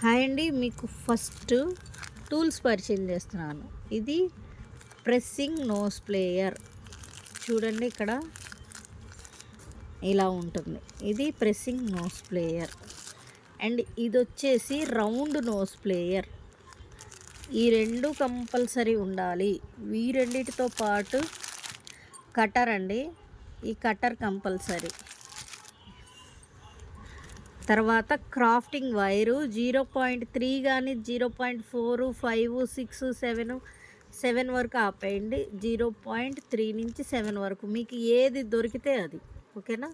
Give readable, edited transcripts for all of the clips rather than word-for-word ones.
Hi అండి, మీకు first tools పరిచయం చేస్తున్నాను. ఇది ప్రెస్సింగ్ నోస్ ప్లేయర్. చూడండి, ఇక్కడ ఇలా ఉంటుంది. ఇది ప్రెస్సింగ్ నోస్ ప్లేయర్. అండ్ ఇది వచ్చేసి రౌండ్ నోస్ ప్లేయర్. ఈ రెండు కంపల్సరీ ఉండాలి. ఈ రెండిటితో పాటు కటర్ అండి, ఈ కటర్ కంపల్సరీ. తర్వాత క్రాఫ్టింగ్ వైరు 0.3 కానీ 0.4, 5, 6, 7 వరకు ఆపేయండి. 0.3 నుంచి 7 వరకు మీకు ఏది దొరికితే అది, ఓకేనా.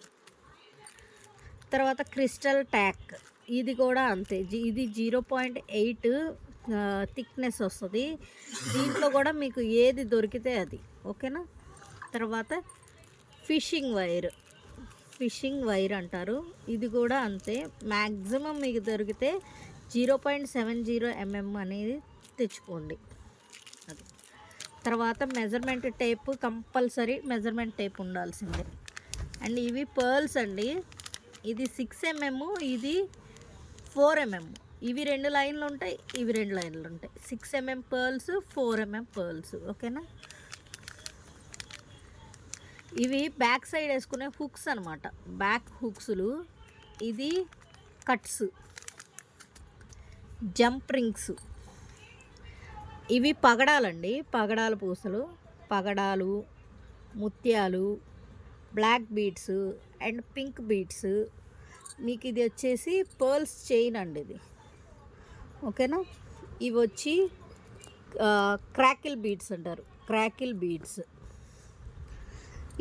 తర్వాత క్రిస్టల్ ట్యాక్, ఇది కూడా అంతే. ఇది 0.8 థిక్నెస్ వస్తుంది. దీంట్లో కూడా మీకు ఏది దొరికితే అది, ఓకేనా. తర్వాత ఫిషింగ్ వైర్ అంటారు. ఇది కూడా అంతే. మ్యాక్సిమం మీకు దొరికితే 0.70 mm అనేది తెచ్చుకోండి. అది తర్వాత measurement tape compulsory, measurement tape ఉండాల్సిందే. అండ్ ఇవి పర్ల్స్ అండి. ఇది 6 mm, ఇది 4 mm. ఇవి 2 లైన్లు ఉంటాయి, ఇవి 2 లైన్లు ఉంటాయి. 6 mm పర్ల్స్, 4 mm పర్ల్స్, ఓకేనా. ఇవి బ్యాక్ సైడ్ వేసుకునే హుక్స్ అనమాట, బ్యాక్ హుక్స్లు. ఇది కట్స్, జంప్ రింగ్స్. ఇవి పగడాలండి, పగడాల పూసలు, పగడాలు, ముత్యాలు, black beads and pink beads. మీకు ఇది వచ్చేసి పర్ల్స్ చైన్ అండి ఇది, ఓకేనా. ఇవి వచ్చి క్రాకిల్ బీడ్స్ అంటారు, క్రాకిల్ బీడ్స్.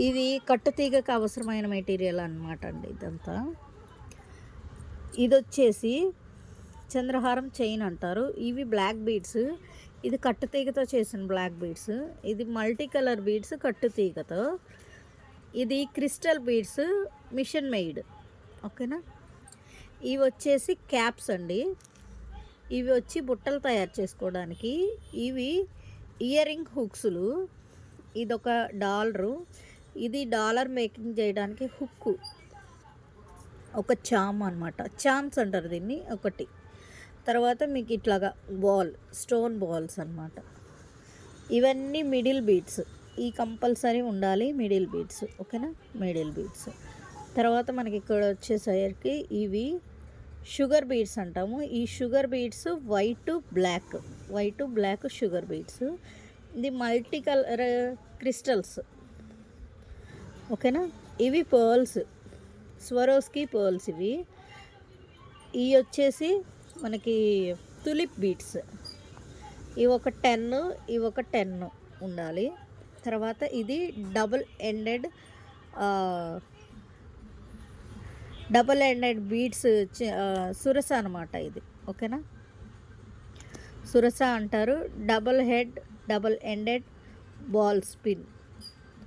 ఇది కట్టుతీగకు అవసరమైన మెటీరియల్ అన్నమాట అండి ఇదంతా. ఇది వచ్చేసి చంద్రహారం చైన్ అంటారు. ఇవి బ్లాక్ బీడ్స్. ఇది కట్టుతీగతో చేసిన బ్లాక్ బీడ్స్. ఇది మల్టీ కలర్ బీడ్స్ కట్టుతీగతో. ఇది క్రిస్టల్ బీడ్స్ మిషన్ మెయిడ్, ఓకేనా. ఇవి వచ్చేసి క్యాప్స్ అండి. ఇవి వచ్చి బుట్టలు తయారు చేసుకోవడానికి. ఇవి ఇయర్ రింగ్ హుక్స్లు. ఇదొక డాలరు. ఇది డాలర్ మేకింగ్ చేయడానికి హుక్కు, ఒక చామ్ అనమాట, చామ్స్ అంటారు దీన్ని, ఒకటి. తర్వాత మీకు ఇట్లాగా స్టోన్ బాల్స్ అనమాట. ఇవన్నీ మిడిల్ బీడ్స్. ఈ కంపల్సరీ ఉండాలి మిడిల్ బీడ్స్, ఓకేనా, మిడిల్ బీడ్స్. తర్వాత మనకి ఇక్కడ వచ్చేసరికి ఇవి షుగర్ బీడ్స్ అంటాము. ఈ sugar beads white black sugar beads. ఇది మల్టీ కలర్ క్రిస్టల్స్, ఓకేనా. ఇవి పర్ల్స్, స్వరోస్కి పర్ల్స్. ఇవి వచ్చేసి మనకి తులిప్ బీడ్స్. ఇవి ఒక 10 ఉండాలి. తర్వాత ఇది డబుల్ ఎండెడ్ బీడ్స్, సురస అనమాట ఇది, ఓకేనా. సురస అంటారు. డబుల్ ఎండెడ్ బాల్ స్పిన్,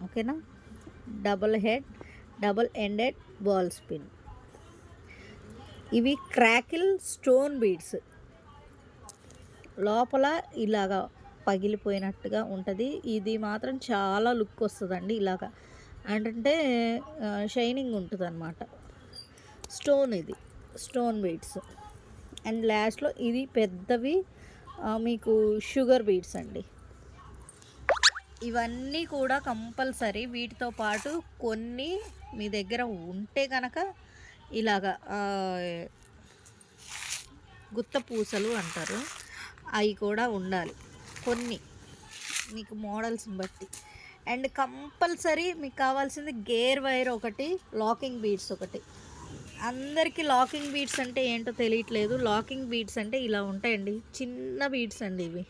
ఓకేనా. Double ended ball spin. ఇవి క్రాకిల్ స్టోన్ బీడ్స్. లోపల ఇలాగా పగిలిపోయినట్టుగా ఉంటుంది. ఇది మాత్రం చాలా లుక్ వస్తుందండి ఇలాగా, అంటే షైనింగ్ ఉంటుంది అన్నమాట. ఇది స్టోన్ బీడ్స్. అండ్ లాస్ట్లో ఇది పెద్దవి మీకు షుగర్ బీడ్స్ అండి. ఇవన్నీ కూడా కంపల్సరీ. వీటితో పాటు కొన్ని మీ దగ్గర ఉంటే కనుక ఇలాగా గుత్త పూసలు అంటారు, అవి కూడా ఉండాలి కొన్ని, మీకు మోడల్స్ని బట్టి. అండ్ కంపల్సరీ మీకు కావాల్సింది గేర్ వైర్ ఒకటి, లాకింగ్ బీడ్స్ ఒకటి. అందరికీ లాకింగ్ బీడ్స్ అంటే ఏంటో తెలియట్లేదు. లాకింగ్ బీడ్స్ అంటే ఇలా ఉంటాయండి, చిన్న బీడ్స్ అండి ఇవి,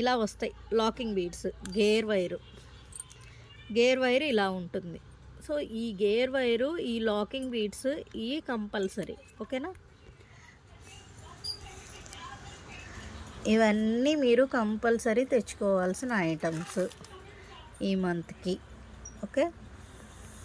ఇలా వస్తాయి లాకింగ్ బీడ్స్. గేర్ వైర్ ఇలా ఉంటుంది. సో ఈ గేర్ వైరు, ఈ లాకింగ్ బీడ్స్, ఈ కంపల్సరీ, ఓకేనా. ఇవన్నీ మీరు కంపల్సరీ తెచ్చుకోవాల్సిన ఐటమ్స్ ఈ మంత్కి, ఓకే.